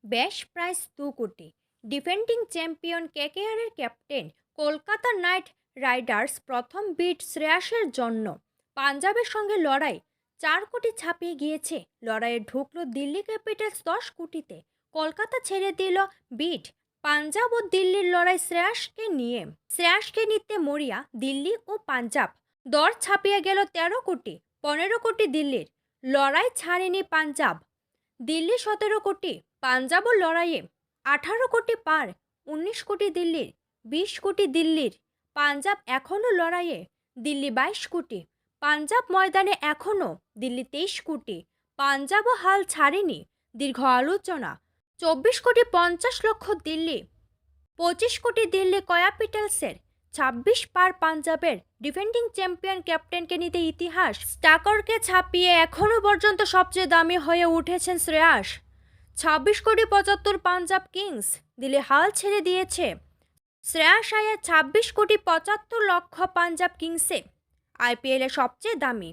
ব্যাশ price 2 crore. Defending champion কেকেআরের captain Kolkata Knight Riders প্রথম বিট শ্রেয়াসের জন্য পাঞ্জাবের সঙ্গে লড়াই 4 কোটি ছাপিয়ে গিয়েছে। লড়াইয়ে ঢুকলো দিল্লি ক্যাপিটালস 10 কোটিতে। কলকাতা ছেড়ে দিল বিট। পাঞ্জাব ও দিল্লির লড়াই শ্রেয়াসকে নিতে মরিয়া দিল্লি ও পাঞ্জাব। দর ছাপিয়ে গেল 13 কোটি। 15 কোটি দিল্লির। লড়াই ছাড়েনি পাঞ্জাব। দিল্লি 17 কোটি। পাঞ্জাবও লড়াইয়ে 18 কোটি পার। 19 কোটি দিল্লির। 20 কোটি দিল্লির। পাঞ্জাব এখনও লড়াইয়ে। দিল্লি 22 কোটি। পাঞ্জাব ময়দানে এখনও। দিল্লি 23 কোটি। পাঞ্জাবও হাল ছাড়েনি। দীর্ঘ আলোচনা। 24 কোটি 50 লক্ষ দিল্লি। 25 কোটি দিল্লি ক্যাপিটালসের। 26 পার পাঞ্জাবের। ডিফেন্ডিং চ্যাম্পিয়ন ক্যাপ্টেনকে নিতে ইতিহাস। স্টাকারকে ছাপিয়ে এখনও পর্যন্ত সবচেয়ে দামি হয়ে উঠেছেন শ্রেয়াস। 26 কোটি 75 পাঞ্জাব কিংস। দিল্লি হাল ছেড়ে দিয়েছে। শ্রেয়াস আয়ার 26 কোটি 75 লক্ষ পাঞ্জাব কিংসে। আইপিএলে সবচেয়ে দামি।